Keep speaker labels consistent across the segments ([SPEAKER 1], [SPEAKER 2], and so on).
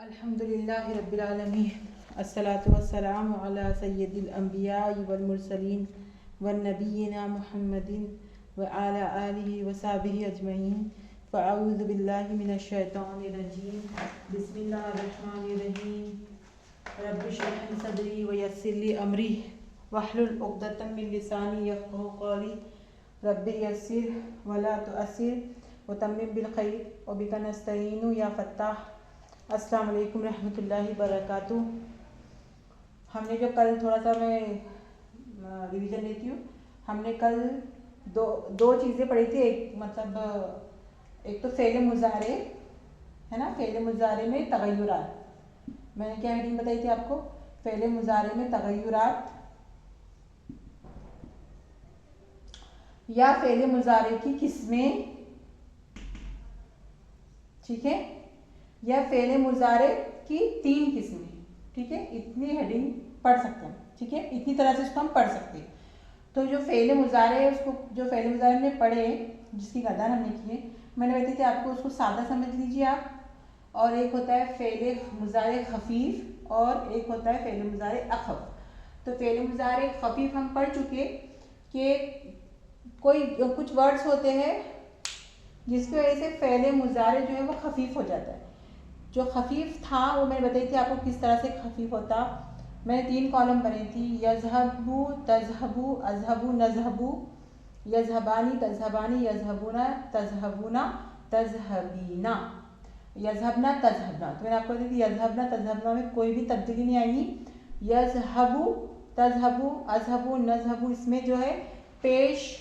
[SPEAKER 1] अल्हम्दुलिल्लाहि रब्बिल आलमीन अस्सलातु वस्सलामु अला सय्यिदिल अंबिया वल मुरसलीन वन नबिय्यिना मुहम्मदिन व अला आलिहि व सहबिहि अजमईन फ़अऊज़ु बिल्लाहि मिनश शैतानिर रजीम बिस्मिल्लाहिर रहमानिर रहीम रब्बि इश्रह लि सदरी व यस्सिर लि अमरी वहलुल उक़दतम मिन लिसानी यफ़क़हू क़ौली रब्बि यस्सिर व ला तुअस्सिर व तम्मिम बिल खैर व बिका नस्तईनु या फ़त्ताह। अस्सलाम वालेकुम रहमतुल्लाहि बरकातुहू। हमने जो कल थोड़ा सा मैं रिवीजन लेती हूँ। हमने कल दो चीज़ें पढ़ी थी। एक तो फ़ेल मुज़ारे है ना, फ़ेल मुज़ारे में तग़य्युरात। मैंने क्या हेडिंग बताई थी आपको? फ़ेल मुज़ारे में तग़य्युरात या फ़ेल मुज़ारे की किस्में, ठीक है, या फ़ेल मुज़ारे की 3 किस्में, ठीक है। इतनी हेडिंग पढ़ सकते हैं, ठीक है, इतनी तरह से इसको हम पढ़ सकते हैं। तो जो फ़ेल मुज़ारे है उसको, जो फ़ेल मुज़ारे में पढ़े जिसकी गदर हमने की है, मैंने बताई थी आपको, उसको सादा समझ लीजिए आप। और एक होता है फ़ेल मुज़ारे खफ़ीफ़ और एक होता है फ़ेल मुज़ारे अख़फ़। तो फ़ेल मुज़ारे खफ़ीफ़ हम पढ़ चुके कि कुछ वर्ड्स होते हैं जिसकी वजह से फ़ेल मुज़ारे जो है वो खफ़ीफ़ हो जाता है। जो खफ़ीफ़ था वो मैंने बताई थी आपको किस तरह से खफ़ीफ़ होता। मैंने 3 कॉलम बने थी, यज़हबु, तज़हबु, अज़हबु, नज़हबु, यज़हबानी, तज़हबानी, यज़हबुना, तज़हबुना, तज़हबीना, यज़हबना, तज़हबना। तो मैंने आपको बताई थी यज़हबना तज़हबना में कोई भी तब्दीली नहीं आएगी। यज़हबु, तज़हबु, अज़हबु, नज़हबु, इसमें जो है पेश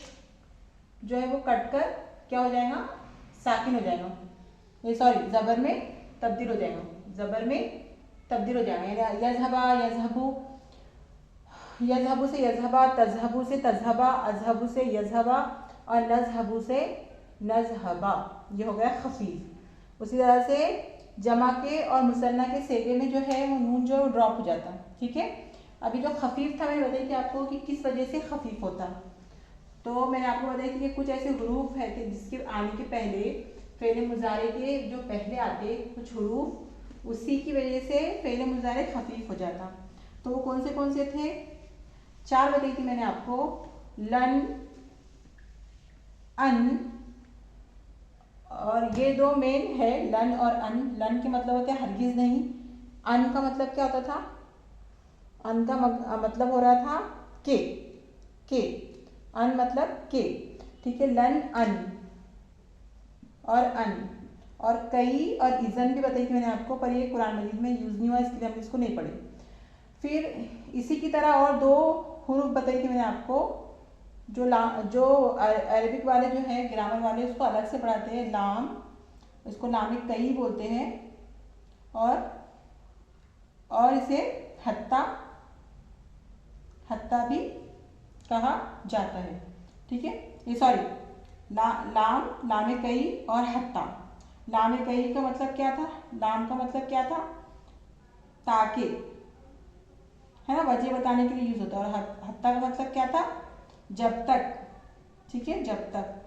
[SPEAKER 1] जो है वो कट कर क्या हो जाएगा, साकिन हो जाएगा, ये सॉरी ज़बर में तब्दील हो जाएगा, ज़बर में तब्दील हो जाएगा। यज़हबा, यज़हबु, यज़हबु से यज़हबा, तज़हबु से तज़हबा, अज़हबु से यज़हबा और नज़हबु से नज़हबा, ये हो गया खफ़ीफ़। उसी तरह से जमा के और मुसन्ना के सेगे में जो है वो नून जो ड्रॉप हो जाता, ठीक है। अभी जो खफ़ीफ़ था मैंने बताई थी आपको कि किस वजह से खफ़ीफ़ होता। तो मैंने आपको बताई थी कि कुछ ऐसे हुरूफ है कि जिसके आने के पहले फ़ेल मुज़ारे के जो पहले आते कुछ हुरूफ, उसी की वजह से फ़ेल मुज़ारे खफ़ीफ़ हो जाता। तो वो कौन से थे? 4 बताई थी मैंने आपको, लन, अन, और ये 2 मेन है, लन और अन। लन के मतलब होता है हरगिज़ नहीं। अन का मतलब क्या होता था? अन का मतलब हो रहा था के। अन मतलब के, ठीक है। लन, अन और अन और कई और इज़न भी बताई थी मैंने आपको, पर ये कुरान मजीद में यूज़ नहीं हुआ, इसके लिए हमने इसको नहीं पढ़ी। फिर इसी की तरह और 2 हुरूफ बताई थी मैंने आपको, जो अरबिक वाले जो हैं ग्रामर वाले उसको अलग से पढ़ाते हैं, लाम, इसको लाम कई बोलते हैं, और इसे हत्ता भी कहा जाता है, ठीक है। ये सॉरी लाम कई और हत्ता। लाम कई का मतलब क्या था? लाम का मतलब क्या था? ताकि, है ना, वजह बताने के लिए यूज होता है। और हत्ता का मतलब क्या था? जब तक, ठीक है, जब तक।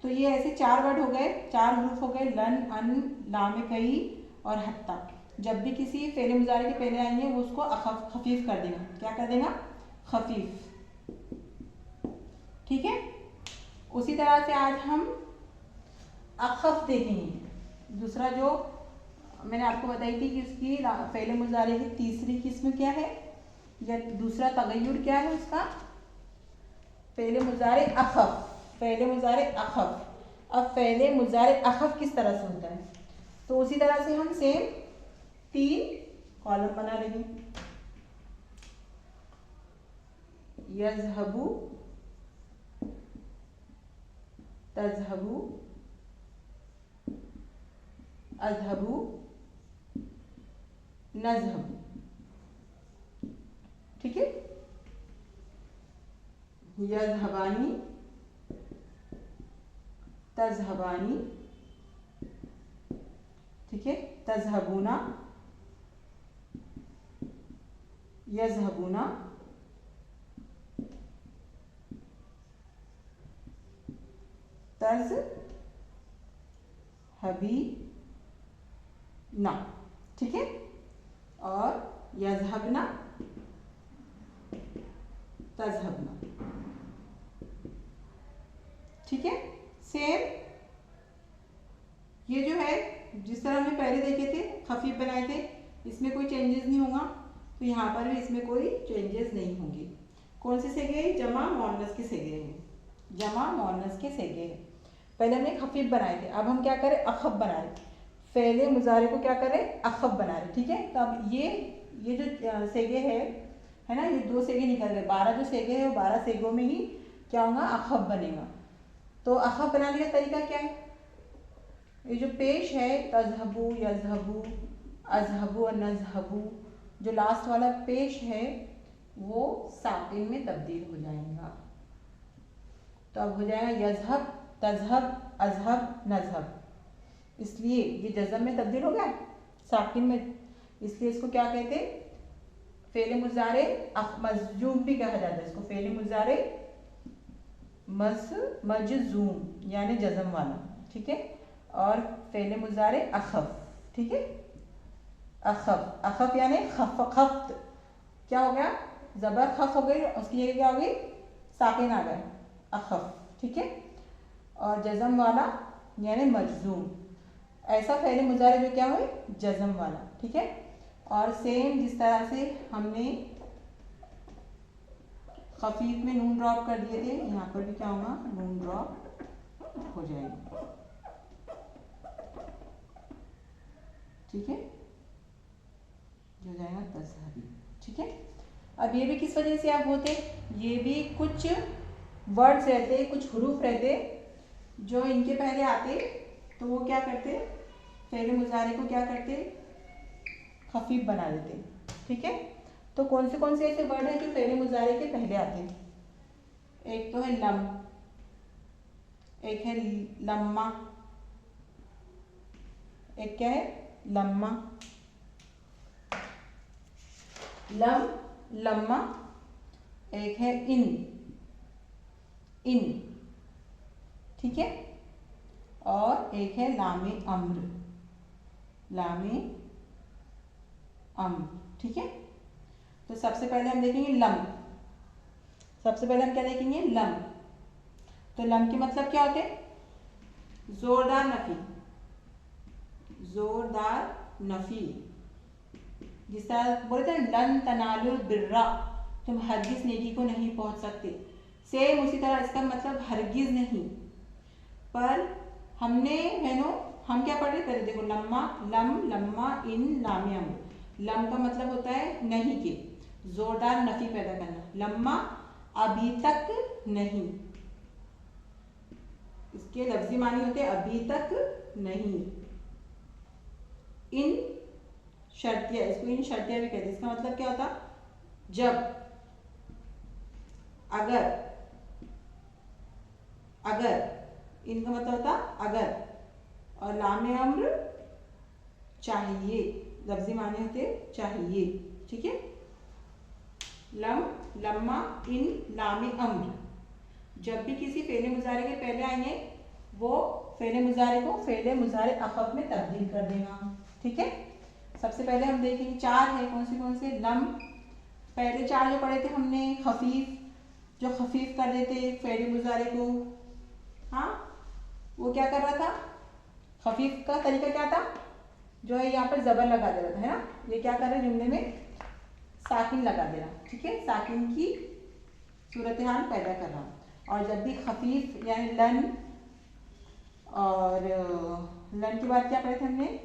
[SPEAKER 1] तो ये ऐसे 4 वर्ड हो गए, 4 हुरूफ हो गए, लन, अन, लाम कई और हत्ता। जब भी किसी फ़ेल मुज़ारे के पहले आएंगे वो उसको खफ़ीफ़ कर देगा। क्या कर देगा? खफ़ीफ़, ठीक है। उसी तरह से आज हम अख़फ़ देखेंगे। दूसरा जो मैंने आपको बताई थी कि उसकी फ़ेल मुज़ारे की तीसरी किस्म क्या है, या दूसरा तग़य्युर क्या है उसका? फ़ेल मुज़ारे अख़फ़, फ़ेल मुज़ारे अख़फ़। अब फ़ेल मुज़ारे अख़फ़ किस तरह से होता है? तो उसी तरह से हम सेम 3 कॉलम बना लेंगे। यज़हबु, तज़हबु, अज़हबु, नज़हबु, ठीक है। यज़हबानी, तज़हबानी, ठीक है, तज़हबुना, यज़हबुना, तज़हबीना, ठीक है। और यज़हबना तज़हबना, ठीक है। सेम ये जो है जिस तरह हमने पहले देखे थे खफीफ बनाए थे, इसमें कोई चेंजेस नहीं होगा, तो यहाँ पर भी इसमें कोई चेंजेस नहीं होंगे। कौन से सेगे? जमा मोअन्नस के सेगे हैं, जमा मोअन्नस के सेगे हैं। पहले हमने खफीफ बनाए थे, अब हम क्या करें? अखफ बना रहे। फ़ेले मुज़ारे को क्या करें? अखफ बना रहे, ठीक है। तो अब ये जो सेगे है ना, ये 2 सेगे निकल गए। 12 जो सेगे है वो 12 सेगों में ही क्या होगा? अखफ बनेगा। तो अखफ बनाने का तरीका क्या है? ये जो पेश है तज़हबू, यज़हबू, अज़हबू और नज़हबू, जो लास्ट वाला पेश है वो साकिन में तब्दील हो जाएगा। तो अब हो जाएगा यज़हब, तज़हब, अज़हब, नज़हब। इसलिए ये जज़म में तब्दील हो गया साकिन में, इसलिए इसको क्या कहते हैं? फ़ेल मुज़ारे मज़जूम भी कहा जाता है इसको। फ़ेल मुज़ारे मज़जूम यानी जज़म वाला, ठीक है। और फ़ेल मुज़ारे अखफ, ठीक है। अखफ, अखफ यानी खफ्त, क्या हो गया? ज़बर खफ हो गई, उसकी जगह क्या हो गई? साकिन आ गए, अखफ, ठीक है। और जज़म वाला यानी मजजूम, ऐसा फ़ेल मुज़ारे जो क्या हुए? जज़म वाला, ठीक है। और सेम जिस तरह से हमने खफीफ में नून ड्रॉप कर दिए थे, यहाँ पर भी क्या होगा? नून ड्रॉप हो जाएगी, ठीक है। जो जाएगा तज़हबी, ठीक है। अब ये भी किस वजह से आप होते? ये भी कुछ वर्ड्स रहते, कुछ हुरूफ रहते जो इनके पहले आते, तो वो क्या करते? फ़ेल मुज़ारे को क्या करते? खफीफ बना देते, ठीक है। तो कौन से ऐसे वर्ड हैं जो फ़ेल मुज़ारे के पहले आते हैं? एक तो है लम, एक है लम्मा, एक क्या है? लम्मा, लम, लम्मा। एक है इन, ठीक है। और एक है लामे अम्र, लामे अम्र, ठीक है। तो सबसे पहले हम देखेंगे लम। सबसे पहले हम क्या देखेंगे? लम। तो लम के मतलब क्या होते हैं? जोरदार नफी, जोरदार नफी। जिस तरह बोले थे लन तनालुल बिर्रा, तुम हरगिज नेकी को नहीं पहुंच सकते, सेम उसी तरह इसका मतलब हरगिज नहीं। पर हमने बहनों हम क्या पढ़ रहे? पहले देखो लम्मा, लम, लम्मा, इन, लामे अम्र। लम का मतलब होता है नहीं के, जोरदार नफी पैदा करना। लम्मा अभी तक नहीं, इसके लफ्जी मानी होते हैं अभी तक नहीं। इन शर्तिया, इसको इन शर्तिया भी कहते हैं। इसका मतलब क्या होता? जब, अगर, अगर, इनका मतलब होता अगर। और लामे अम्र चाहिए, लफ्जी माने होते चाहिए, ठीक है। लम, लम्मा, इन, लामे अम्र, जब भी किसी फ़ेल मुज़ारे के पहले आएंगे वो फ़ेल मुज़ारे को फ़ेल मुज़ारे अखफ में तब्दील कर देगा, ठीक है। सबसे पहले हम देखेंगे 4 है, कौन से? लम। पहले 4 जो पढ़े थे हमने खफीफ, जो खफीफ कर देते फ़ेल मुज़ारे को, हाँ, वो क्या कर रहा था? खफीफ का तरीका क्या था? जो है यहाँ पर ज़बर लगा दे रहा था, है ना। ये क्या कर रहे हैं? जुमले में साकिन लगा दे रहा, ठीक है। साकिन की सूरत हाल पैदा कर रहा। और जब भी खफीफ यानी लन, और लन के बाद क्या पढ़े थे हमने?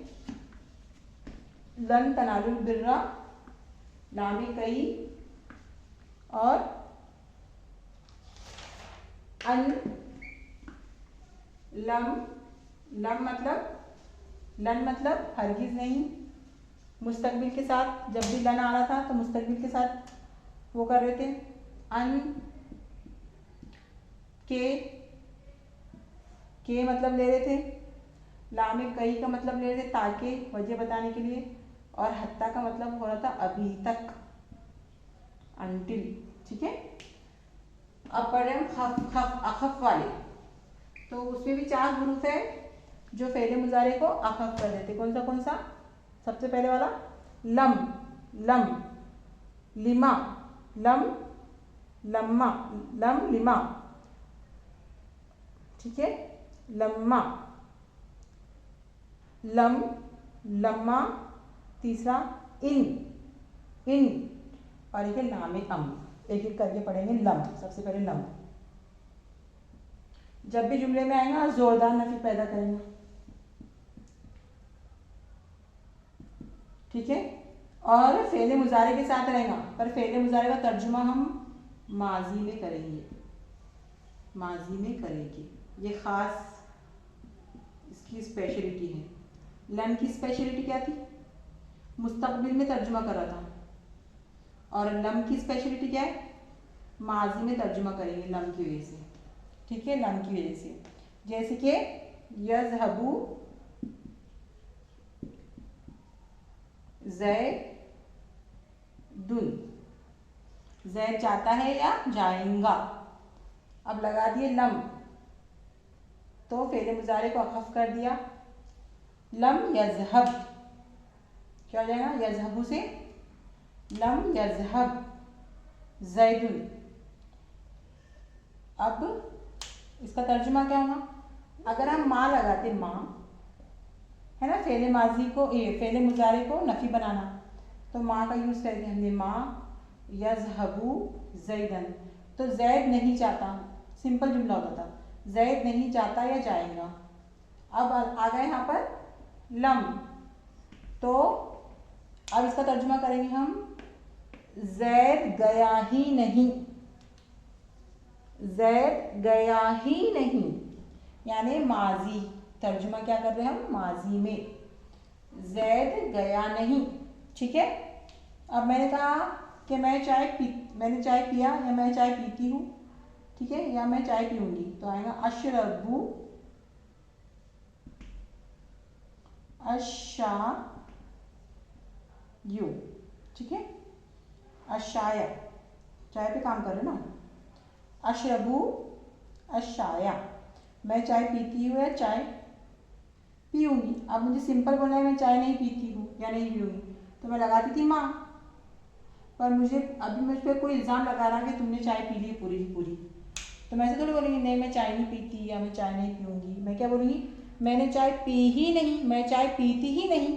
[SPEAKER 1] लन तनालुल बिर्रा, लामे कई, और अन, लम। लम मतलब, लन मतलब हरगिज नहीं, मुस्तकबिल के साथ, जब भी लन आ रहा था तो मुस्तकबिल के साथ वो कर रहे थे। अन, के मतलब ले रहे थे। लामे कई का मतलब ले रहे थे ताकि, वजह बताने के लिए। और हत्ता का मतलब हो रहा था अभी तक, अंटिल, ठीक है। अब पढ़ रहे हम खफ, खफ, अखफ वाले। तो उसमें भी 4 हुरूफ है जो फ़ेल मुज़ारे को अखफ कर देते। कौन सा? सबसे पहले वाला लम, लम, लिमा, लम, लम्मा, लम लिमा, ठीक है, लम्मा, लम, लम्मा, तीसरा इन, इन, और एक लामे अम। एक एक करके पढ़ेंगे। लम, सबसे पहले लम। जब भी जुमले में आएगा जोरदार नफी पैदा करेंगे, ठीक है। और फेले मुजारे के साथ रहेगा, पर फेले मुजारे का तर्जुमा हम माजी में करेंगे, माजी में करेंगे। ये खास इसकी स्पेशलिटी है। लम की स्पेशलिटी क्या थी? मुस्तकबिल में तर्जुमा करा था। और लम की स्पेशलिटी क्या है? माजी में तर्जुमा करेंगे लम की वजह से, ठीक है, लम की वजह से। जैसे कि यज़हबू ज़ैदुन, ज़ैद जाता है या जाएगा। अब लगा दिए लम, तो फेले मुजारे को अखफ कर दिया। लम यज़हब क्या हो जाएगा? यज़हबू से लम यज़हब ज़ैदुन। अब इसका तर्जुमा क्या होगा? अगर हम माँ लगाते, माँ है ना, फेले माजी को, ये फेले मुजारे को नफ़ी बनाना, तो माँ का यूज़ करके हमने माँ यज़हबू ज़ैदन। तो ज़ैद नहीं जाता, सिंपल जुमला होता था, ज़ैद नहीं जाता या जाएगा। अब आ गए यहाँ पर लम, तो अब इसका तर्जुमा करेंगे हम ज़ैद गया ही नहीं, ज़ैद गया ही नहीं, यानी माजी। तर्जुमा क्या कर रहे हैं हम? माजी में, ज़ैद गया नहीं, ठीक है। अब मैंने कहा कि मैंने चाय पिया या मैं चाय पीती हूँ, ठीक है, या मैं चाय पीऊँगी, तो आएगा अशरबू अशायू, ठीक है, अशाया, चाय पे काम कर रहे ना। अशरबू अशाया, मैं चाय पीती हूँ या चाय पीऊँगी। अब मुझे सिंपल बोलना है मैं चाय नहीं पीती हूँ या नहीं पीऊँगी, तो मैं लगाती थी माँ, पर मुझे अभी मुझ पर कोई इल्ज़ाम लगा रहा है कि तुमने चाय पी ली पूरी की पूरी, तो मैं ऐसे थोड़ी बोलूँगी नहीं मैं चाय नहीं पीती या मैं चाय नहीं पीऊँगी। मैं क्या बोलूँगी? मैंने चाय पी ही नहीं, मैं चाय पीती ही नहीं,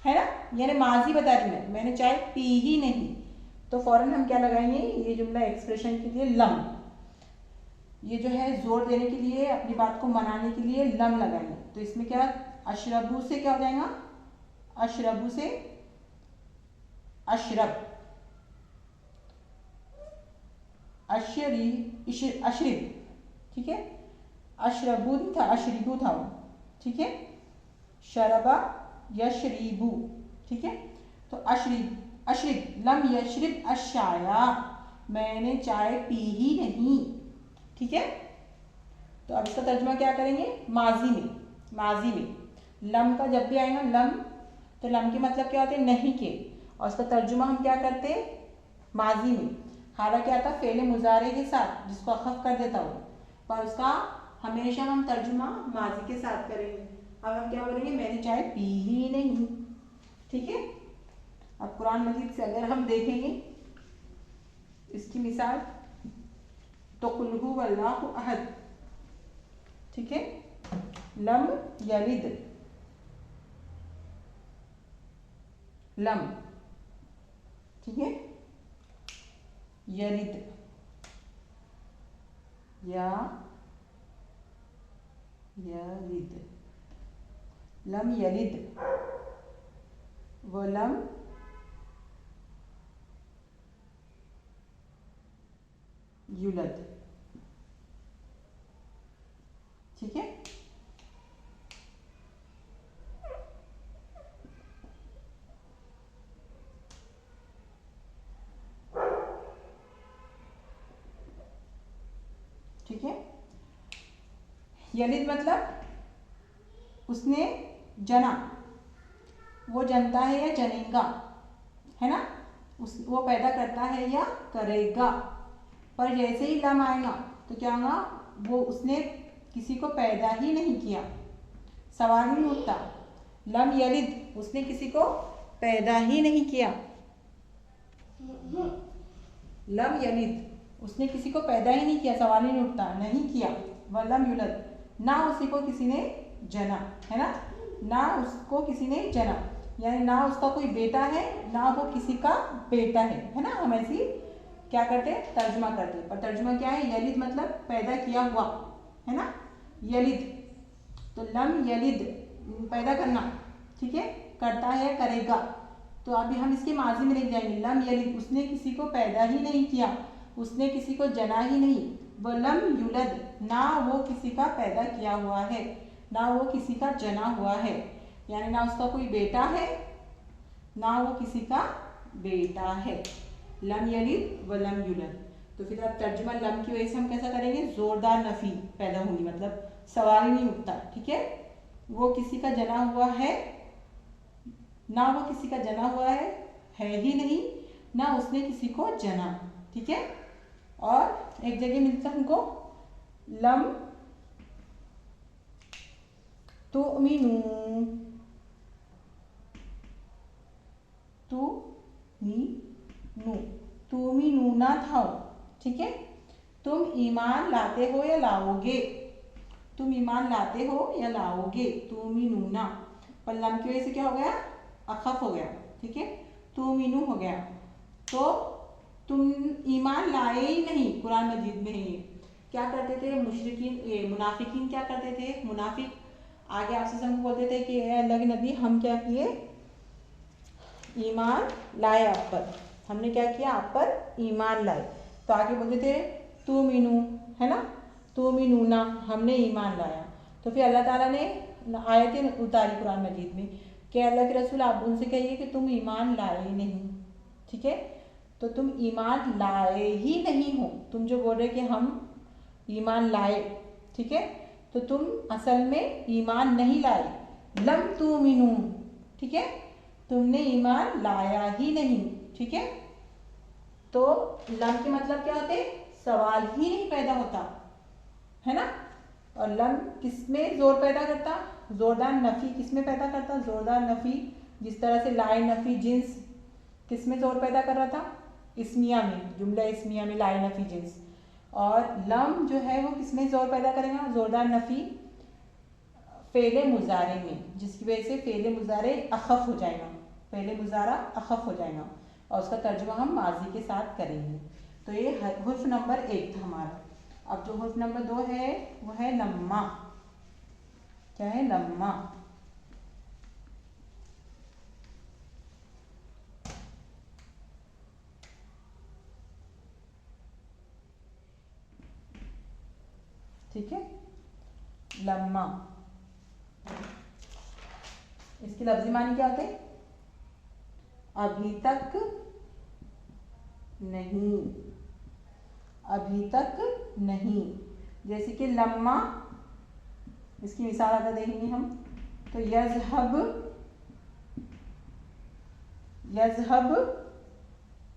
[SPEAKER 1] है ना, यानी माजी बता रही मैंने चाय पी ही नहीं। तो फ़ौरन हम क्या लगाएंगे? ये जुमला एक्सप्रेशन के लिए लम, ये जो है जोर देने के लिए, अपनी बात को मनाने के लिए लम लगाएंगे। तो इसमें क्या, अशरबू से क्या हो जाएगा? अशरबू से अशरब, अशरिब, ठीक है, अशरबू नहीं था, अशरिबू था वो, ठीक है, शरबा यशरीबू, ठीक है। तो अशरिब, अशरिब, लम यशरिब अशाया, मैंने चाय पी ही नहीं, ठीक है। तो अब इसका तर्जुमा क्या करेंगे? माजी में, माजी में लम का जब भी आएगा लम, तो लम के मतलब क्या होते हैं? नहीं के, और उसका तर्जुमा हम क्या करते हैं? माजी में। हालांकि आता फेले मुजारे के साथ जिसको अखफ कर देता हो, पर उसका हमेशा हम तर्जुमा माजी के साथ करेंगे। अब हम क्या बोलेंगे? मैंने चाय पी ही नहीं, ठीक है। अब कुरान मजीद से अगर हम देखेंगे इसकी मिसाल, तो कुल हु वल्लाहु अहद, ठीक है, लम यलिद, लम, ठीक है, यलिद या यलिद, लम यलिद व लम युलद, ठीक है। ठीक है, यलिद मतलब उसने जना, वो जनता है या जनेगा, है ना, वो पैदा करता है या करेगा। पर जैसे ही लम आएगा तो क्या होगा? वो उसने किसी को पैदा ही नहीं किया, सवाल ही नहीं उठता। लम यलिद उसने किसी को पैदा ही नहीं किया। लम यलिद उसने किसी को पैदा ही नहीं किया, सवाल ही नहीं उठता, नहीं किया। वलम युलद ना उसी को किसी ने जना, है ना उसको किसी ने जना, यानी ना उसका कोई बेटा है ना वो किसी का बेटा है ना। हम ऐसी क्या करते हैं, तर्जुमा करते हैं, पर तर्जुमा क्या है, यलिद मतलब पैदा किया हुआ, है ना। यलिद तो लम यलिद पैदा करना, ठीक है, करता है करेगा। तो अभी हम इसके माजी में लिख जाएंगे, लम यलिद उसने किसी को पैदा ही नहीं किया, उसने किसी को जना ही नहीं। वलम युलद ना वो किसी का पैदा किया हुआ है, ना वो किसी का जना हुआ है, यानी ना उसका कोई बेटा है ना वो किसी का बेटा है। लम यलिद वलम युलद। तो फिर अब तर्जुमा लम की वजह से हम कैसा करेंगे, जोरदार नफी पैदा होंगी, मतलब सवाल ही नहीं उठता, ठीक है। वो किसी का जना हुआ है ना वो किसी का जना हुआ है ही नहीं, ना उसने किसी को जना, ठीक है। और एक जगह मिलता है हमको लम तुमिनू, तुमिनू ना था, ठीक है। तुम ईमान लाते हो या लाओगे, तुम ईमान लाते हो या लाओगे, तुमिनूना। पर लम की वजह से क्या हो गया, अखफ हो गया, ठीक है, तुमिनू हो गया। तो तुम ईमान लाए ही नहीं, कुरान मजीद में है। क्या करते थे मुशरिकीन, ये मुनाफिकीन क्या करते थे, मुनाफिक आगे आपसे सब बोलते थे कि अल्लाह के नबी हम क्या किए, ईमान लाए आप पर, हमने क्या किया आप पर ईमान लाए। तो आगे बोलते थे तू मीनू, है ना, तू मीनूना हमने ईमान लाया। तो फिर अल्लाह ताला ने आयतें उतारी कुरान मजीद में कि अल्लाह के रसूल आप उनसे कहिए कि तुम ईमान लाए ही नहीं, ठीक है। तो तुम ईमान लाए ही नहीं हो, तुम जो बोल रहे कि हम ईमान लाए, ठीक है, तो तुम असल में ईमान नहीं लाए। लम तुमिनू, ठीक है, तुमने ईमान लाया ही नहीं, ठीक है। तो लम के मतलब क्या होते, सवाल ही नहीं पैदा होता, है ना। और लम किसमें जोर पैदा करता, जोरदार नफी किसमें पैदा करता, जोरदार नफी, जिस तरह से लाए नफी जिन्स किसमें जोर पैदा कर रहा था, इस्मिया में, जुमला इस्मिया में लाए नफी जिन्स। और लम जो है वो किसमें जोर पैदा करेगा, जोरदार नफी फेले मुजारे में, जिसकी वजह से फेले मुजारे अखफ हो जाएगा, फेले मुजारा अखफ हो जाएगा, और उसका तर्जुमा हम माजी के साथ करेंगे। तो ये हुर्फ नंबर 1 था हमारा। अब जो हुर्फ नंबर 2 है वो है लम्मा। क्या है, लम्मा। ठीक है, लम्मा। इसकी लफ्जी मानी क्या होते, अभी तक नहीं, अभी तक नहीं। जैसे कि लम्मा, इसकी मिसाल अगर देखेंगे हम तो यज़हब, यज़हब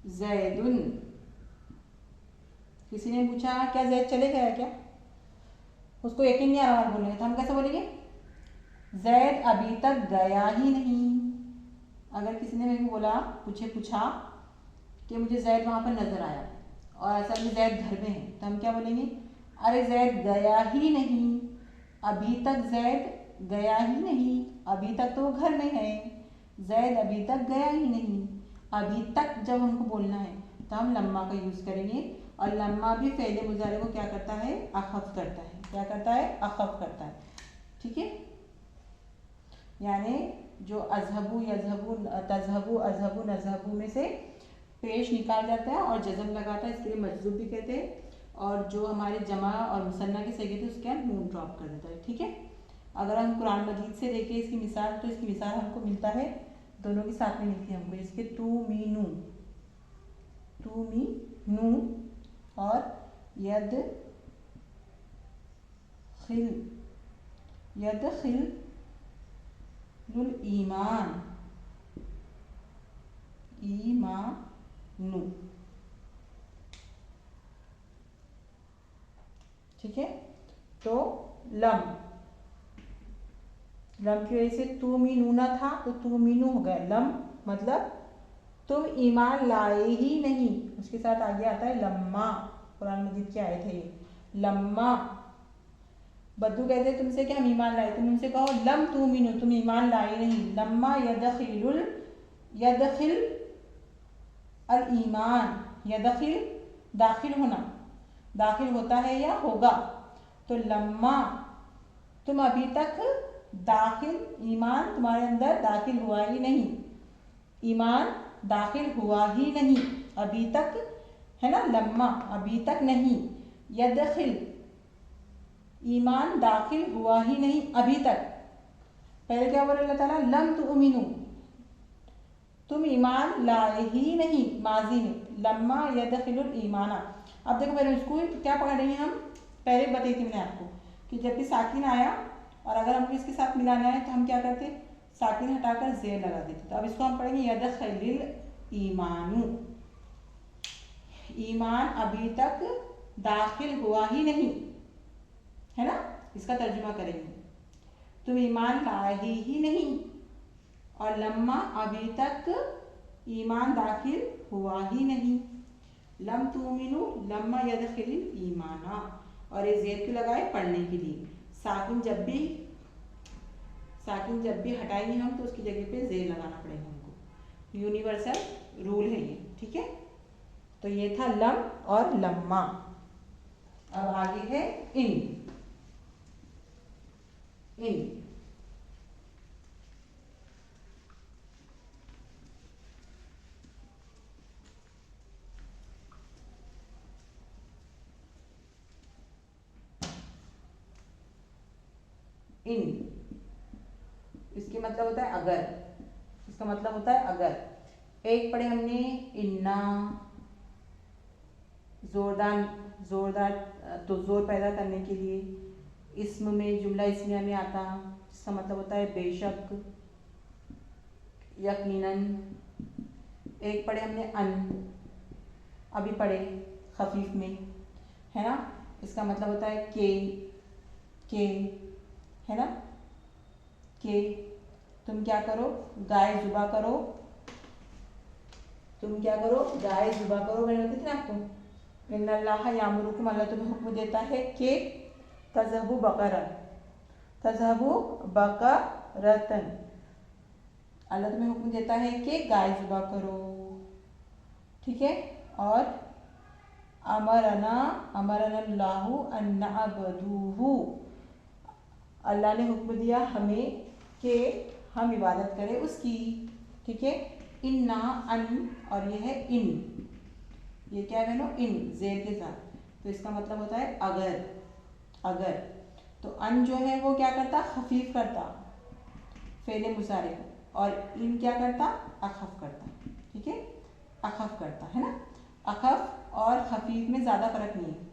[SPEAKER 1] ज़ैदुन। किसी ने पूछा क्या जैद चले गया क्या, उसको यकीन नहीं आ रहा बोलने का, तो हम कैसे बोलेंगे, जैद अभी तक गया ही नहीं। अगर किसी ने मेरे को बोला, पूछा कि मुझे जैद वहाँ पर नजर आया और असल में जैद घर में है, तो हम क्या बोलेंगे, अरे जैद गया ही नहीं, अभी तक जैद गया ही नहीं, अभी तक तो वो घर में है, जैद अभी तक गया ही नहीं। अभी तक जब हमको बोलना है तो हम लम्मा का यूज़ करेंगे, और लम्मा भी फ़ेल मुज़ारे को क्या करता है, अखफ करता है, क्या करता है, अखफ करता है, ठीक है। यानी जो अजहबू यजहबू तजहबू अजहबू नजहबू में से पेश निकाल जाता है और जज़म लगाता है, इसके लिए मजजूब भी कहते हैं। और जो हमारे जमा और मुसन्ना के सही थे उसके यहाँ नून ड्रॉप कर देता है, ठीक है। अगर हम कुरान मजीद से देखें इसकी मिसाल, तो इसकी मिसाल हमको मिलता है, दोनों के साथ में मिलती है हमको, इसके तू मी नू और यद खिल लुल ईमानु, ठीक है। तो लम लम की वजह से तुमिनूना था तो तुमिनु हो गया। लम मतलब तुम ईमान लाए ही नहीं, उसके साथ आगे आता है लम्मा। कुरान मजीद की आयत है ये, लम्मा। बद्दू कहते हैं तुमसे कि हम ईमान लाए, तुम उनसे कहो लम तुमिनु, तुम ईमान लाए नहीं। लम्मा यदखिल अल ईमान, यदखिल दाखिल होना, दाखिल होता है या होगा। तो लम्मा तुम अभी तक दाखिल, ईमान तुम्हारे अंदर दाखिल हुआ ही नहीं, ईमान दाखिल हुआ ही नहीं अभी तक, है ना। लम्मा अभी तक नहीं, यदखिल ईमान दाखिल हुआ ही नहीं अभी तक। पहले क्या बोला अल्लाह ताला, लम तुमिनु, तुम ईमान लाए ही नहीं, माजी में। लम्मा यदखिलुल ईमाना। अब देखो मेरे इसको क्या पढ़ रही हैं हम, पहले बताई थी मैंने आपको कि जब भी साकिन आया और अगर हमको इसके साथ मिलाना है तो हम क्या करते, साकिन हटाकर जेर लगा देते। तो अब इसको हम पढ़ेंगे यदखिलुल ईमानु, ईमान अभी तक दाखिल हुआ ही नहीं, है ना। इसका तर्जुमा करेंगे, तुम ईमान लाए ही नहीं, और लम्मा अभी तक ईमान दाखिल हुआ ही नहीं। लम तुमिनु लम्मा यदखिल ईमाना, और ये जेर क्यों लगाए, पढ़ने के लिए। साकिन जब भी हटाएंगे हम तो उसकी जगह पे जेर लगाना पड़ेगा हमको, यूनिवर्सल रूल है ये, ठीक है। तो ये था लम और लम्मा। अब आगे है इन। इन इसके मतलब होता है अगर, इसका मतलब होता है अगर। एक पढ़े हमने इन्ना, जोरदार तो जोर पैदा करने के लिए। इस्म में, जुमला इस्मिया में आता, इसका मतलब होता है बेशक, यकीनन। एक पढ़े हमने अन, अभी पढ़े खफीफ में, है ना। इसका मतलब होता है के, है ना। के तुम क्या करो, गाय जुबा करो, तुम क्या करो, गाय जुबा करो। मैंने बताई थी ना आपको, इन्नल्लाह यामुरुकुम, अल्लाह तुम्हें हुक्म देता है कि तज़हबु बकरा, तज़हबु बकरतन, अल्लाह तुम्हें हुक्म देता है कि गाय जुबा करो, ठीक है। और अमरनल्लाहु अन नअबुदूहु, अल्लाह ने हुक्म दिया हमें कि हम इबादत करें उसकी, ठीक है। इन्ना अन, और ये है इन, ये क्या है बहनों, इन जेर के साथ। तो इसका मतलब होता है अगर। तो अन जो है वो क्या करता, खफीफ करता फेले मुसारे को, और इन क्या करता, अखफ करता, ठीक है। अखफ करता, है ना। अखफ और खफीफ में ज़्यादा फर्क नहीं है,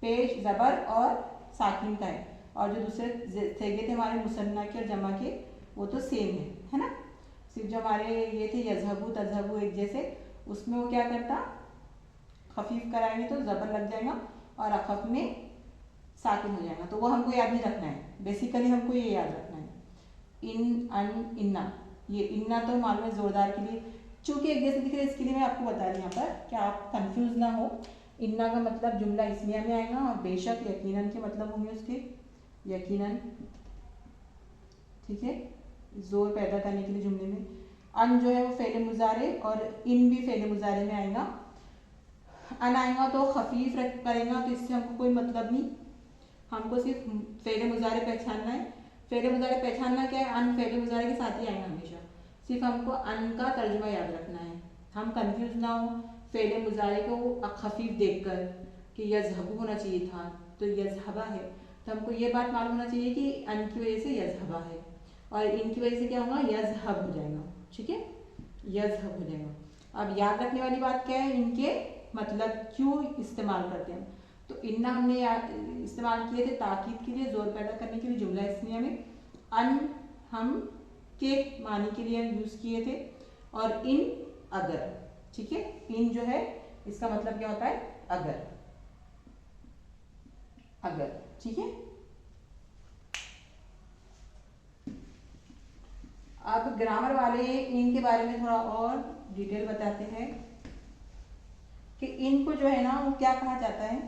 [SPEAKER 1] पेश ज़बर और साकिन का है। और जो दूसरे सेगे थे हमारे मुसन्ना के और जमा के, वो तो सेम है ना। सिर्फ जो हमारे ये थे यजहबू तजहबू एक जैसे, उसमें वो क्या करता, खफीफ कराएंगे तो ज़बर लग जाएगा और अखफ में साकिन हो जाएगा। तो वो हमको याद नहीं रखना है, बेसिकली हमको ये याद रखना है, इन अन इन्ना। ये इन्ना तो मालूम है जोरदार के लिए, चूंकि एक जैसे दिख रहे इसके लिए मैं आपको बता रही यहाँ पर कि आप कंफ्यूज ना हो। इन्ना का मतलब जुमला इस्मिया में आएगा, और बेशक यकीनन के मतलब होंगे उसके, यकीनन, ठीक है, जोर पैदा करने के लिए जुमले में। अन जो है वो फेले मुजारे, और इन भी फेले मुजारे में आएगा। अन आएगा तो खफीफ करेगा, तो इससे हमको कोई मतलब नहीं, हमको सिर्फ फेले मुजारे पहचानना है। फेले मुजारे पहचानना क्या है, अन फेले मुजारे के साथ ही आएगा हमेशा, सिर्फ हमको अन का तर्जुमा याद रखना है, हम कंफ्यूज ना हो फेले मुजारे को खफीफ देखकर कि यजहबू होना चाहिए था तो यजहबा है। तो हमको ये बात मालूम होना चाहिए कि अन की वजह से यजहबा है, और इनकी वजह से क्या होगा, यजहब हो जाएगा, ठीक है, यजहब हो जाएगा। अब याद रखने वाली बात क्या है, इनके मतलब क्यों इस्तेमाल करते हैं। तो इन्ना हमने इस्तेमाल किए थे ताकीद के लिए, जोर पैदा करने के लिए जुमला इस्मिया में। अन हम के मानी के लिए यूज़ किए थे, और इन अगर, ठीक है। इन जो है इसका मतलब क्या होता है, अगर, ठीक है। अब ग्रामर वाले इन के बारे में थोड़ा और डिटेल बताते हैं कि इन को जो है ना वो क्या कहा जाता है।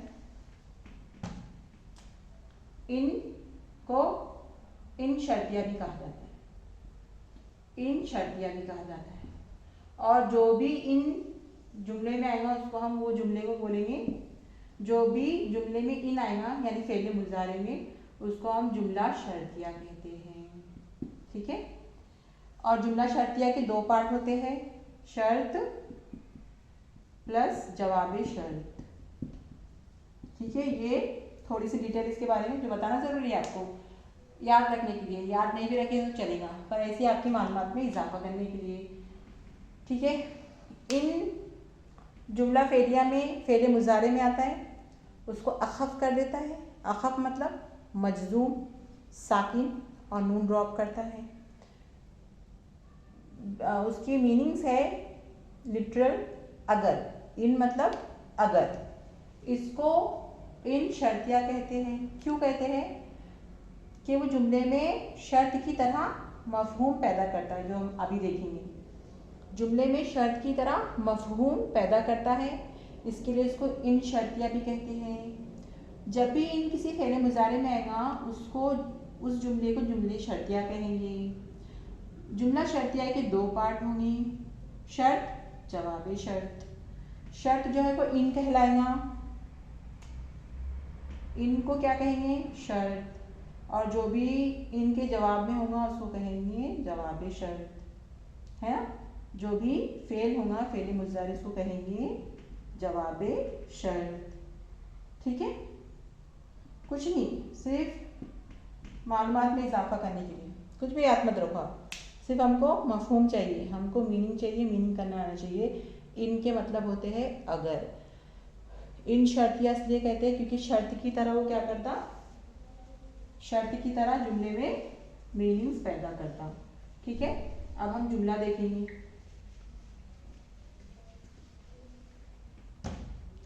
[SPEAKER 1] इन को इन शर्तिया भी कहा जाता है, इन शर्तिया भी कहा जाता है। और जो भी इन जुमले में आएगा उसको हम वो जुमले को बोलेंगे, जो भी जुमले में इन आएगा यानी फेले मुजारे में उसको हम जुमला शर्तिया कहते हैं। ठीक है। और जुमला शर्तिया के दो पार्ट होते हैं, शर्त प्लस जवाब शर्त। ठीक है। ये थोड़ी सी डिटेल इसके बारे में जो बताना जरूरी है आपको याद रखने के लिए, याद नहीं भी रखे तो चलेगा पर ऐसे आपकी मालूमात में इजाफा करने के लिए। ठीक है। इन जुमला फेलिया में फेले मुजारे में आता है, उसको अखफ कर देता है। अखफ मतलब मजजूम साकिन और नून ड्रॉप करता है। उसकी मीनिंग्स है लिटरल अगर, इन मतलब अगर। इसको इन शर्तिया कहते हैं। क्यों कहते हैं? कि वो जुमले में शर्त की तरह मफहूम पैदा करता है, जो हम अभी देखेंगे। जुमले में शर्त की तरह मफहूम पैदा करता है, इसके लिए इसको इन शर्तिया भी कहते हैं। जब भी इन किसी फेले मुजारे में आएगा उसको उस जुमले को जुमले शर्तिया कहेंगे। जुमला शर्तिया के दो पार्ट होंगे, शर्त जवाब शर्त। शर्त जो है वो इन कहलाएगा, इनको क्या कहेंगे? शर्त। और जो भी इनके जवाब में होगा उसको कहेंगे जवाब शर्त, है ना। जो भी फेल होगा फेल मुजारे उसको कहेंगे जवाब शर्त। ठीक है। कुछ नहीं, सिर्फ मालूमात में इजाफा करने के लिए, कुछ भी याद मत रखो आप। सिर्फ हमको मफहूम चाहिए, हमको मीनिंग चाहिए, मीनिंग करना आना चाहिए। इनके मतलब होते हैं अगर। इन शर्तिया इसलिए कहते हैं क्योंकि शर्त की तरह वो क्या करता, शर्त की तरह जुमले में मीनिंग्स पैदा करता। ठीक है। अब हम जुमला देखेंगे।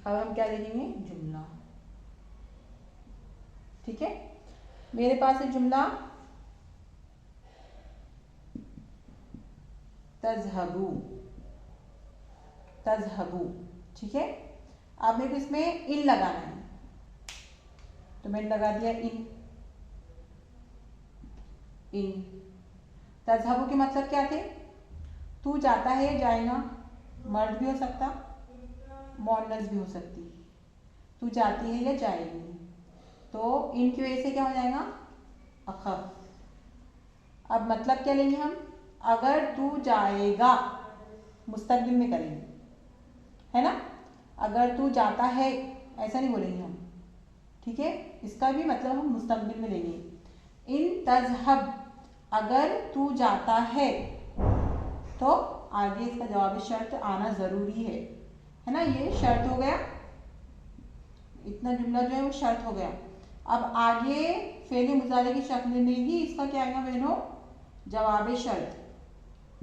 [SPEAKER 1] अब हम क्या देखेंगे? जुमला। ठीक है। मेरे पास है जुमला तज़हबू, तज़हबू। ठीक है। अब मेरे को इसमें इन लगाना है तो मैंने लगा दिया इन। इन तज़हबू के मतलब क्या थे? तू जाता है या जाएगा, मर्द भी हो सकता, मोअन्नस भी हो सकती। तू जाती है या जाएगी, तो इन की वजह से क्या हो जाएगा? अखफ। अब मतलब क्या लेंगे हम? अगर तू जाएगा, मुस्तकबिल में करेंगे, है ना। अगर तू जाता है ऐसा नहीं बोलेंगे हम। ठीक है। इसका भी मतलब हम मुस्तकबिल में लेंगे। इन तज़हब, अगर तू जाता है, तो आगे इसका जवाब शर्त आना जरूरी है ना। ये शर्त हो गया, इतना जुमला जो है वो शर्त हो गया। अब आगे फेले मुजारे की शक्ल में ही इसका क्या आएगा बहनों? जवाब शर्त।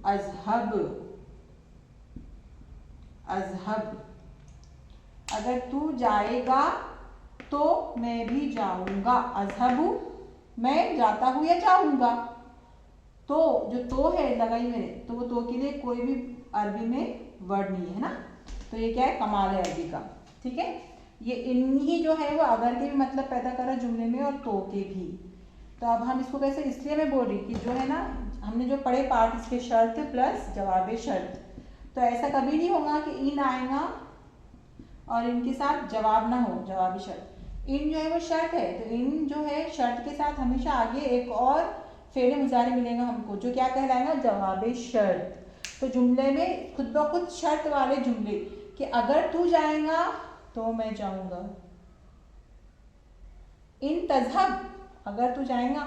[SPEAKER 1] अज़हब, अज़हब। अगर तू जाएगा तो मैं भी जाऊंगा। अज़हबू, मैं जाता हूं या जाऊंगा। तो जो तो है लगाई मैंने, तो वो तो के लिए कोई भी अरबी में वर्ड नहीं है ना। तो ये क्या है? कमाल है अरबी का। ठीक है। ये इन ही जो है वो अगर के भी मतलब पैदा कर रहा है जुमले में और तो के भी। तो अब हम इसको कैसे, इसलिए मैं बोल रही कि जो है ना हमने जो पढ़े पार्ट इसके शर्त प्लस जवाब शर्त, तो ऐसा कभी नहीं होगा कि इन आएगा और इनके साथ जवाब ना हो, जवाब शर्त। इन जो है वो शर्त है, तो इन जो है शर्त के साथ हमेशा आगे एक और फेले मुजारे मिलेगा हमको, जो क्या कहलाएगा? जवाब शर्त। तो जुमले में खुद ब खुद शर्त वाले जुमले कि अगर तू जाएगा तो मैं जाऊंगा। इन तज़हब, अगर तू जाएगा,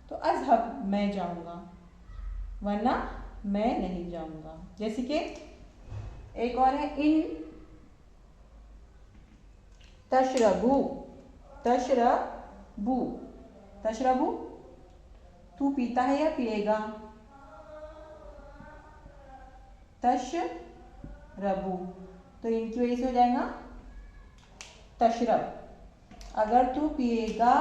[SPEAKER 1] तो अज़हब, मैं जाऊंगा, वरना मैं नहीं जाऊंगा। जैसे कि एक और है इन तशरबू, तशरबू, तशरबू, तू पीता है या पिएगा। तशरबू, तो इनकी वजह से हो जाएगा तशरब। अगर तू पिएगा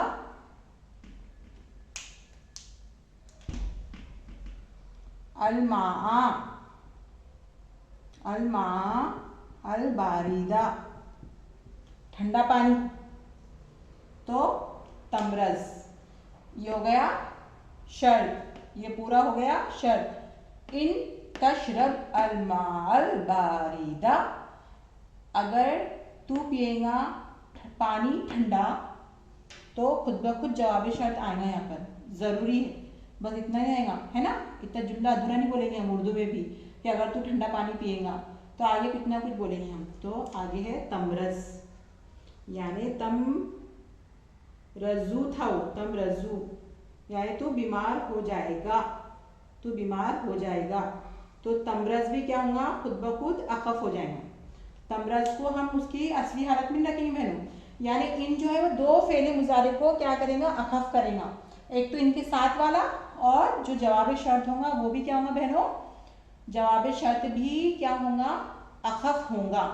[SPEAKER 1] अलमा, अलमा, अल बारिदा, ठंडा पानी, तो तमरज। ये हो गया शर्त, ये पूरा हो गया शर्त। इन तशरब अलमाल बारिदा, अगर तू पिएगा पानी ठंडा, तो खुद ब खुद जवाब शर्त आएगा यहाँ पर, ज़रूरी है। बस इतना ही आएगा, है ना। इतना जुमला अधूरा नहीं बोलेंगे हम उर्दू में भी कि अगर तू ठंडा पानी पिएगा, तो आगे कितना कुछ बोलेंगे हम। तो आगे है तमरज, यानी तम रजू था वो, तम रजू यानी तू बीमार हो जाएगा, तू बीमार हो जाएगा। तो तमरज भी क्या होगा, खुद ब खुद अखफ हो जाएगा। तमरज को हम उसकी असली हालत में रखेंगे बहनों, यानी इन जो है वो दो फेले मुजारे को क्या करेगा, अखफ करेगा। एक तो इनके साथ वाला, और जो जवाब शर्त होगा वो भी क्या होगा बहनों, जवाब शर्त भी क्या होगा, अखफ होगा।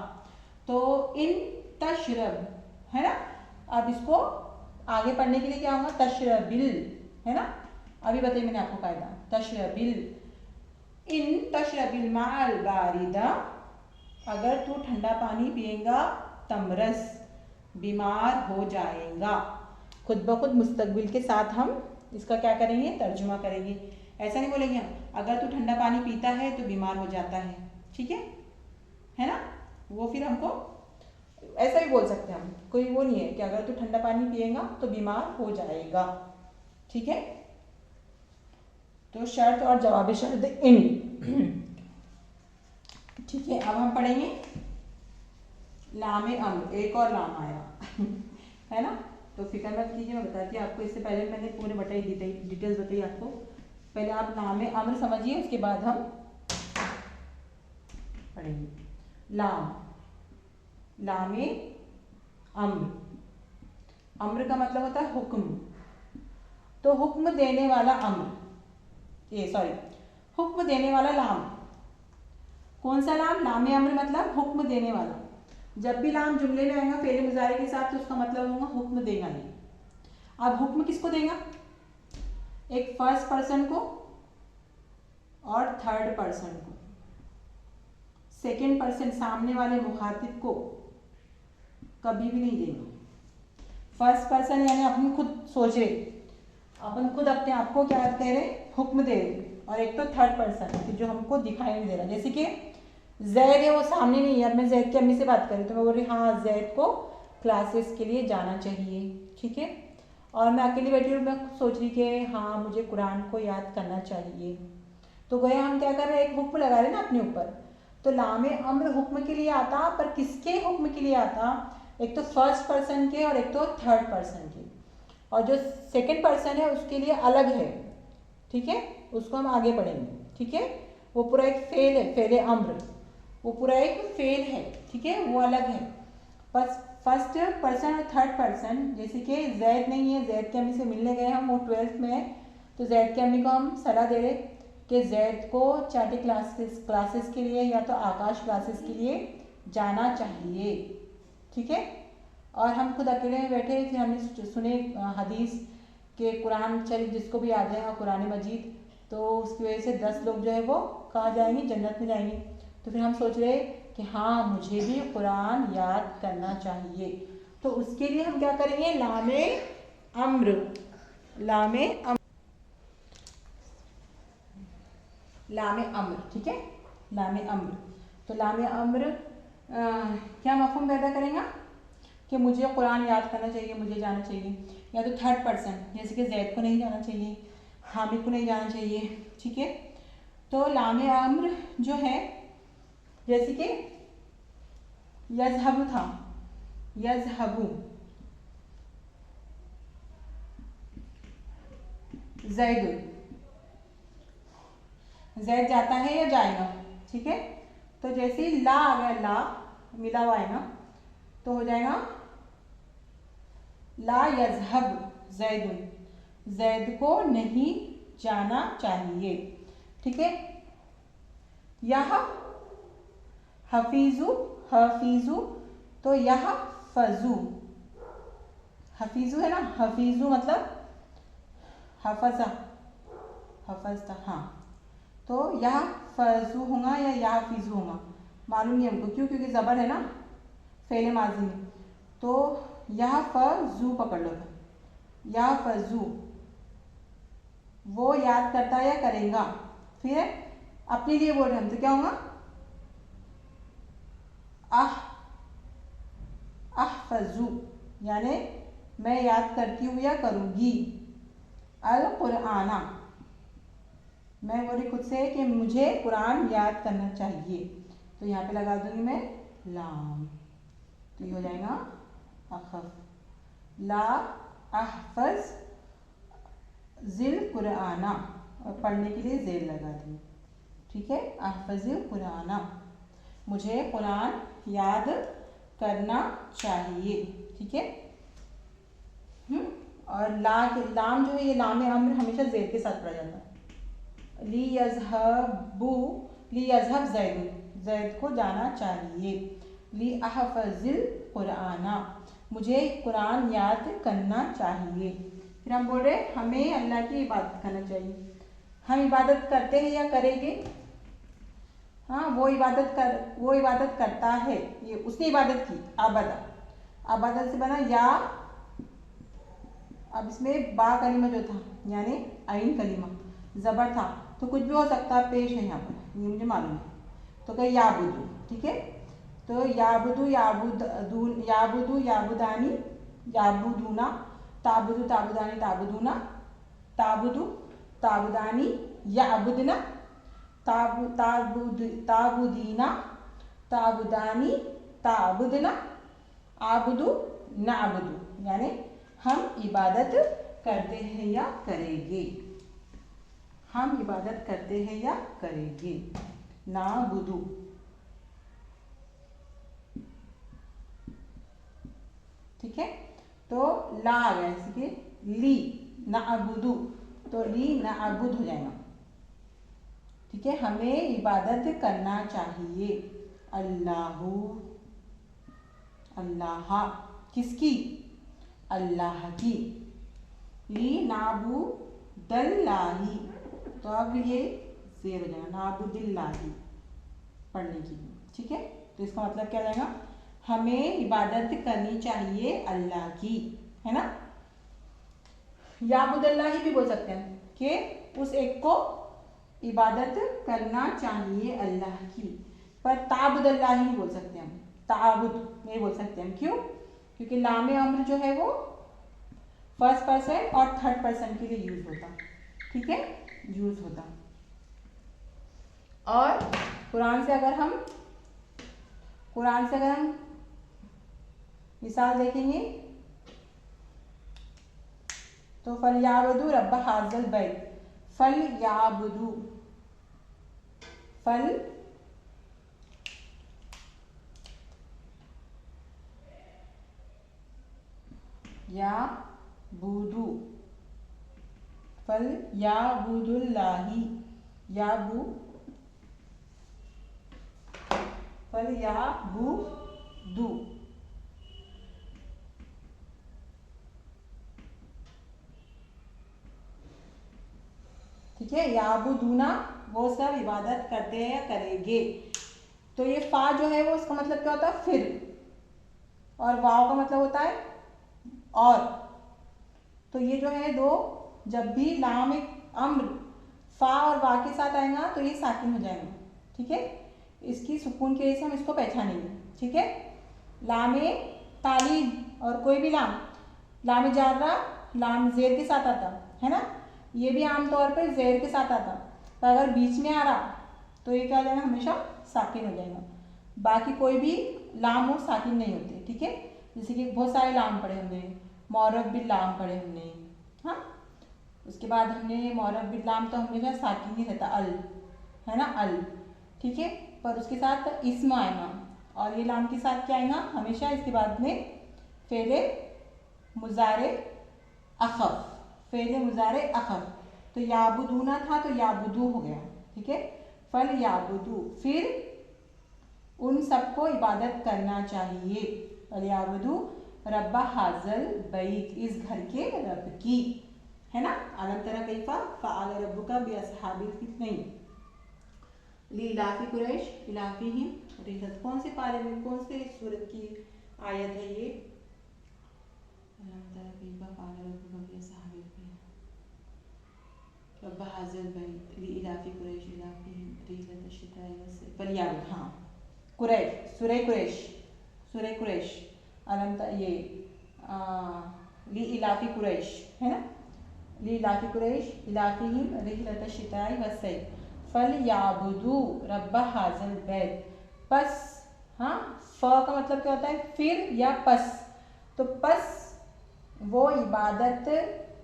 [SPEAKER 1] तो इन तशरब, है ना। अब इसको आगे पढ़ने के लिए क्या होगा, तशरबिल, है ना। अभी बताइए मैंने आपको कायदा, तशरबिल, इन तशरबिल माल बारिदा, अगर तू ठंडा पानी पिएगा तमरस, बीमार हो जाएगा। खुद ब खुद मुस्तकबिल के साथ हम इसका क्या करेंगे, तर्जुमा करेंगे। ऐसा नहीं बोलेंगे हम, अगर तू ठंडा पानी पीता है तो बीमार हो जाता है, ठीक है ना। वो फिर हमको ऐसा भी बोल सकते हैं हम, कोई वो नहीं है कि अगर तू ठंडा पानी पिएगा तो बीमार हो जाएगा, ठीक है। तो शर्त और जवाब शर्त इन, ठीक है। अब हम पढ़ेंगे लामे अम्र, एक और लाम आया है ना। तो फिक्र मत कीजिए, मैं बताती हूँ आपको। इससे पहले मैंने पूरे बताई डिटेल्स बताई आपको। पहले आप लामे अम्र समझिए, उसके बाद हम पढ़ेंगे लाम, लामे अम्र। अम्र का मतलब होता है हुक्म, तो हुक्म देने वाला अम्र, हुक्म देने वाला लाम। कौन सा लाम, लामे अम्र मतलब हुक्म देने वाला। जब भी लाम जुमले में आएगा फेले मुजारे के साथ, तो उसका मतलब होगा हुक्म देगा ये। अब हुक्म किसको देगा, एक फर्स्ट पर्सन को और थर्ड पर्सन को। सेकेंड पर्सन सामने वाले मुखातिब को कभी भी नहीं देगा। फर्स्ट पर्सन यानी अपन खुद सोच रहे, अपन खुद अपने आप को क्या कह रहे, हुक्म दे रहे। और एक तो थर्ड पर्सन जो हमको दिखाई नहीं दे रहा, जैसे कि जैद है वो सामने नहीं है। अब मैं जैद की अम्मी से बात करी तो मैं बोल रही हाँ जैद को क्लासेस के लिए जाना चाहिए, ठीक है। और मैं अकेली बैठी हूँ, मैं सोच रही कि हाँ मुझे कुरान को याद करना चाहिए। तो गए हम क्या कर रहे हैं, एक हुक्म लगा रहे ना अपने ऊपर। तो लामे अम्र हुक्म के लिए आता, पर किसके हुक्म के लिए आता, एक तो फर्स्ट पर्सन के और एक तो थर्ड पर्सन के। और जो सेकंड पर्सन है उसके लिए अलग है, ठीक है। उसको हम आगे पढ़ेंगे, ठीक है। वो पूरा एक फेल है, फेले अम्र, वो पूरा एक फेल है, ठीक है, वो अलग है। बस फर्स्ट पर्सन और थर्ड पर्सन, जैसे कि जैद नहीं है, जैद की अम्मी से मिलने गए हम, वो 12th में है। तो जैद की अम्मी को हम सलाह दे रहे कि जैद को चाटे क्लासेस के लिए या तो आकाश क्लासेस के लिए जाना चाहिए, ठीक है। और हम खुद अकेले में बैठे, फिर हमने सुने हदीस के कुरान शरीफ जिसको भी आ जाएगा कुरान मजीद, तो उसकी वजह से 10 लोग जो है वो कहाँ जाएंगे, जन्नत में जाएंगे। तो फिर हम सोच रहे कि हाँ मुझे भी कुरान याद करना चाहिए। तो उसके लिए हम क्या करेंगे, लामे अम्र, लामे अम्र, ठीक है, लामे अम्र। तो लामे अम्र क्या मफहूम पैदा करेगा कि मुझे कुरान याद करना चाहिए, मुझे जाना चाहिए। या तो थर्ड पर्सन, जैसे कि जैद को नहीं जाना चाहिए, हामिद को नहीं जाना चाहिए, ठीक है। तो लामे अम्र जो है, जैसे कि यज़हबु था, यज़हबु, ज़ैद, जैद जाता है या जाएगा, ठीक है। तो जैसे ही ला आ गया, ला मिला हुआ है ना, तो हो जाएगा ला यज़हब ज़ैदुन, जैद को नहीं जाना चाहिए, ठीक है। यह हफीजु, हफीजु, तो यह फजू, हफीजु है ना, हफीजु मतलब हफजा, हफजता, हाँ। तो यह फजू होगा या यह फिजू होगा मालूम नहीं हमको, क्यों? क्योंकि ज़बर है ना फेले माजी में, तो यह फजू पकड़ लो था, यह फजू वो याद करता है या करेगा, फिर अपने लिए बोल रहे हम तो क्या होगा अहफजू, यानी मैं याद करती हूँ या करूँगी। अल कुराना, मैं बोल रही खुद से कि मुझे कुरान याद करना चाहिए, तो यहाँ पे लगा दूंगी मैं लाम, तो ये हो जाएगा अखफ, ला अहफज जिल कुराना, और पढ़ने के लिए जेर लगा दी, ठीक है। अहफजिल कुराना, मुझे कुरान याद करना चाहिए, ठीक है। और लाम जो है ये लाम अम्र हमेशा जेर के साथ पढ़ा जाता है। ली यज़हब ज़ैद, ज़ैद को जाना चाहिए। ली अहफ़ज़िल कुराना, मुझे कुरान याद करना चाहिए। फिर हम बोल रहे हमें अल्लाह की इबादत करना चाहिए। हम इबादत करते हैं या करेंगे? हाँ, वो इबादत करता है, ये उसने इबादत की, आबादत से बना या, अब इसमें बा कलीमा जो था यानी आइन कलीमा ज़बर था, तो कुछ भी हो सकता है, पेश है यहाँ पर, ये मुझे मालूम है, तो कहीं याबुदू, ठीक है। तो याबुदू याबुदानी याबुदूना, ताबुदू ताबुदानी ताबुदूना, ताबुदू ताबुदानी याबुदना, ताबुदीना ताबुदानी ताबुदना, आबुदू नाबुदू, यानी हम इबादत करते हैं या करेंगे, हम इबादत करते हैं या करेंगे। नाबुदू, ठीक है। तो ला आ गया इसके, ली नाबुदू, तो ली नाबुद हो जाएगा, ठीक है। हमें इबादत करना चाहिए। अल्लाहु, अल्लाह, किसकी? अल्लाह की। ली नाबुदल्लाही, तो अब ये जेर हो जाएगा, नाबुदिल्लाही पढ़ने की, ठीक है। तो इसका मतलब क्या जाएगा? हमें इबादत करनी चाहिए अल्लाह की, है ना। याबुदल्लाही भी बोल सकते हैं कि उस एक को इबादत करना चाहिए अल्लाह की, पर ताबुदल्लाही नहीं बोल सकते हम, ताबुद नहीं बोल सकते हम, क्यों? क्योंकि लामे अम्र जो है वो फर्स्ट पर्सन और थर्ड पर्सन के लिए यूज होता, ठीक है, यूज होता। और कुरान से अगर हम मिसाल देखेंगे तो फल याबुदू रब्बा हाज़िल बैत, फल याबुदू, फल याबुदू, फल याबुदुल्लाही, फल याबुदू, ठीक है। याबुदूना वो सब इबादत करते हैं या करेंगे, तो ये फा जो है वो इसका मतलब क्या होता है? फिर, और वाव का मतलब होता है और, तो ये जो है दो, जब भी लाम अम्र फा और वा के साथ आएगा तो ये साकिन हो जाएगा, ठीक है। इसकी सुकून की वजह से हम इसको पहचानेंगे, ठीक है। लामे तालीम और कोई भी लामे जारा लाम जेर के साथ आता है ना, ये भी आमतौर पर जेर के साथ आता, तो अगर बीच में आ रहा तो ये क्या हो जाएगा? हमेशा साकिन हो जाएगा। बाकी कोई भी लाम हो साकिन नहीं होते, ठीक है। जैसे कि बहुत सारे लाम पढ़े हमने, मौरब बिल लाम पढ़े हमने, हाँ। उसके बाद हमने मौरब बिल लाम तो हमेशा साकिन ही रहता, अल है ना, अल, ठीक है। पर उसके साथ इस्म आएगा, और ये लाम के साथ क्या आएगा? हमेशा इसके बाद में फेले मुजारे अखफ, फेले मुजारे अखफ, तो याबुदूना था तो याबुदू हो गया, ठीक है। फल याबुदू, फिर उन सबको इबादत करना चाहिए। फल याबुदू रब्बा हाज़ल बैत, इस घर के रब की, है ना। अलम तरा कैफा फ़अल रब्बुका बिअस्हाबिल फील, नहीं, लीलाफी कुरैश इलाफीहिम रिहलत। कौन से पारे में, कौन से सूरत की आयत है ये? हाँ, कुरैश, सूरह कुरैश, सूरह कुरैश अलम ये ली इलाफी कुरैश है ना, ली इलाफी कुरैश इलाफीहिम रिहलत शिताई वसैफ फलयाबुदू रब्ब हाज़िल बैत। पस, हाँ, फ का मतलब क्या होता है? फिर या पस। तो पस वो इबादत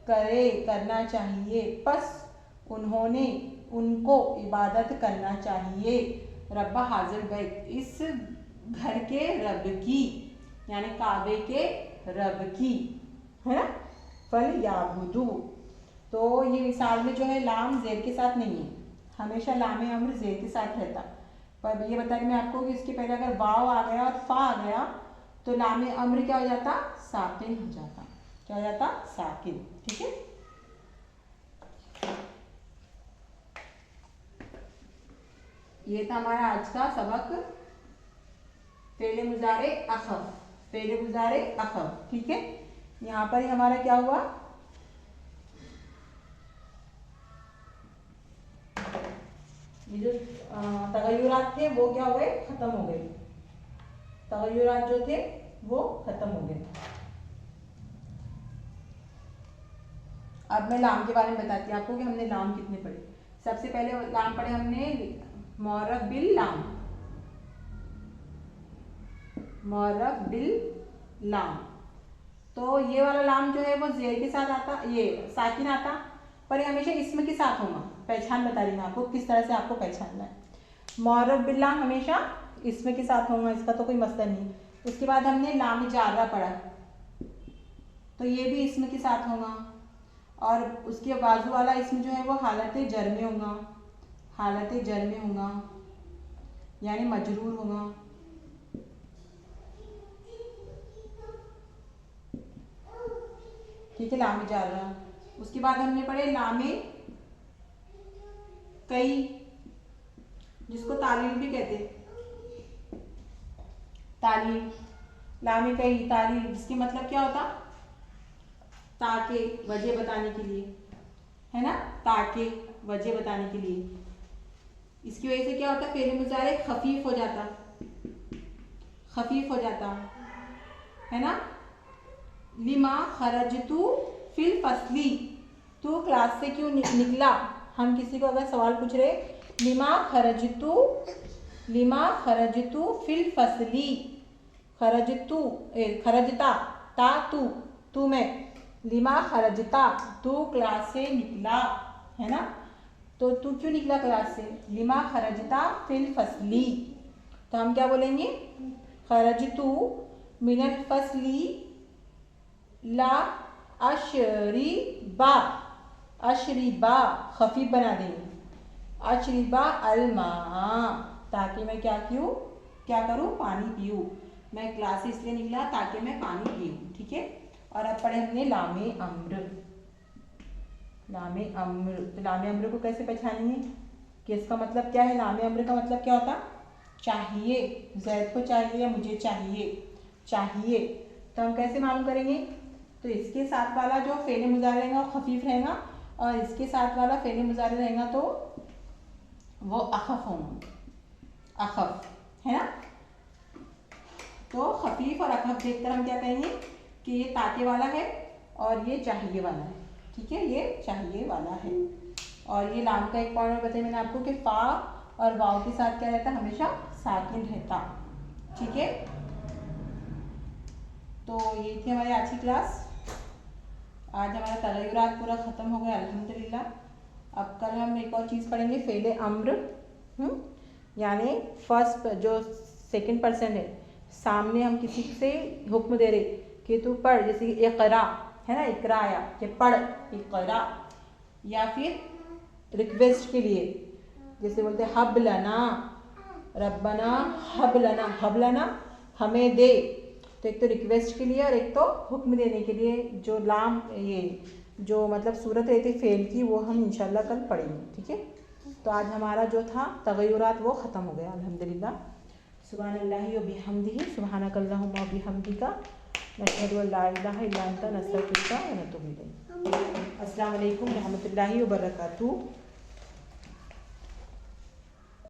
[SPEAKER 1] करे, करना चाहिए, पस उन्होंने, उनको इबादत करना चाहिए, रब्बा हाजिर बैत, इस घर के रब की, यानी काबे के रब की, है ना। फल याबुदू, तो ये मिसाल में जो है लाम जेर के साथ नहीं है, हमेशा लाम अम्र जेर के साथ रहता। पर ये बता रही मैं आपको कि इसके पहले अगर वाव आ गया और फा आ गया तो लाम अम्र क्या हो जाता? साकिन हो जाता। क्या हो जाता? साकिन। ठीक है, ये था हमारा आज का सबक फेले मुजारे अखफ, फेले मुजारे अखफ। ठीक है, यहाँ पर ही हमारा क्या हुआ? ये जो तगय्युरात थे वो क्या हो गए? खत्म हो गए। तगय्युरात जो थे वो खत्म हो गए। अब मैं लाम के बारे में बताती हूँ आपको कि हमने लाम कितने पढ़े। सबसे पहले लाम पढ़े हमने मुअर्रफ बिल लाम, मुअर्रफ बिल लाम। तो ये वाला लाम जो है वो जेर के साथ आता, ये साकिन आता, पर ये हमेशा इस्म के साथ होगा। पहचान बता रही मैं आपको किस तरह से आपको पहचानना है। मुअर्रफ बिल लाम हमेशा इस्म के साथ होगा, इसका तो कोई मसला नहीं। उसके बाद हमने लाम जारा पढ़ा, तो ये भी इस्म के साथ होगा, और उसके बाजू वाला इस्म जो है वो हालत जर में होगा, हालत जर में होगा, यानी मजरूर होगा। ठीक है, लामे जारा। उसके बाद हमने पढ़े लामे कई, जिसको तालील भी कहते हैं, तालील, लामे कई तालील, जिसके मतलब क्या होता? ताके, वजह बताने के लिए, है ना, ताके वजह बताने के लिए। इसकी वजह से क्या होता? फेल मुजारे खफीफ हो जाता, खफीफ हो जाता है ना। लिमा खरजतू फिल फसली, तू क्लास से क्यों निकला? हम किसी को अगर सवाल पूछ रहे, लिमा खरजतू, लिमा खरजतू फिल फसली, खरजतू खरजता, ता तू, तू मैं, लिमा खरजता, तू क्लास से निकला, है ना। तो तू क्यों निकला क्लास से? लिमा खरजता फिल फसली। तो हम क्या बोलेंगे? खरजतू मिनल फसली ला अशरीबा, अशरीबा खफीफ बना देंगे, अशरीबा अलमा, ताकि मैं क्या क्यों, क्या करूँ? पानी पीऊँ। मैं क्लास से इसलिए निकला ताकि मैं पानी पीऊँ। ठीक है, और अब पढ़े हमने लामे अम्र, लामे अम्र। तो लामे अम्र को कैसे पहचानेंगे कि इसका मतलब क्या है? लामे अम्र का मतलब क्या होता? चाहिए, जैद को चाहिए या मुझे चाहिए, चाहिए। तो हम कैसे मालूम करेंगे? तो इसके साथ वाला जो फेले मुजारे रहेगा वो खफीफ रहेगा, और इसके साथ वाला फेले मुजारे रहेगा तो वो अखफ होगा, अखफ, है ना। तो खफीफ और अखफ देखकर हम क्या कहेंगे कि ये ताके वाला है और ये चाहिए वाला है। ठीक है, ये चाहिए वाला है। और ये लाम का एक पॉइंट बताया मैंने आपको कि फा और वाव के साथ क्या रहता? हमेशा साकिन रहता। ठीक है, तो ये थी हमारी आज की क्लास। आज हमारा तगय्युरात पूरा ख़त्म हो गया अल्हम्दुलिल्लाह। अब कल हम एक और चीज़ पढ़ेंगे, फेले अम्र, यानी फर्स्ट जो सेकंड पर्सन है, सामने हम किसी से हुक्म दे रहे कि तू पढ़, जैसे इक़रा है ना, इक़रा आया कि पढ़, इक़रा। या फिर रिक्वेस्ट के लिए जैसे बोलते हब लना, रब्बना हब लना, हब लना हमें दे। तो एक तो रिक्वेस्ट के लिए और एक तो हुक्म देने के लिए जो लाम, ये जो मतलब सूरत रहती फेल की, वो हम इंशाल्लाह कल पढ़ेंगे। ठीक है। तो आज हमारा जो था तगय्युरात वो ख़त्म हो गया अल्हम्दुलिल्लाह। सुब्हानल्लाहि व बिहम्दिही सुब्हानकल्लाहुम्मा व बिहम्दिका नशहदु अन ला इलाहा इल्ला अंता नस्तगफिरुका व नतूबु इलैक। अस्सलामु अलैकुम रहमतुल्लाहि व बरकातुहू।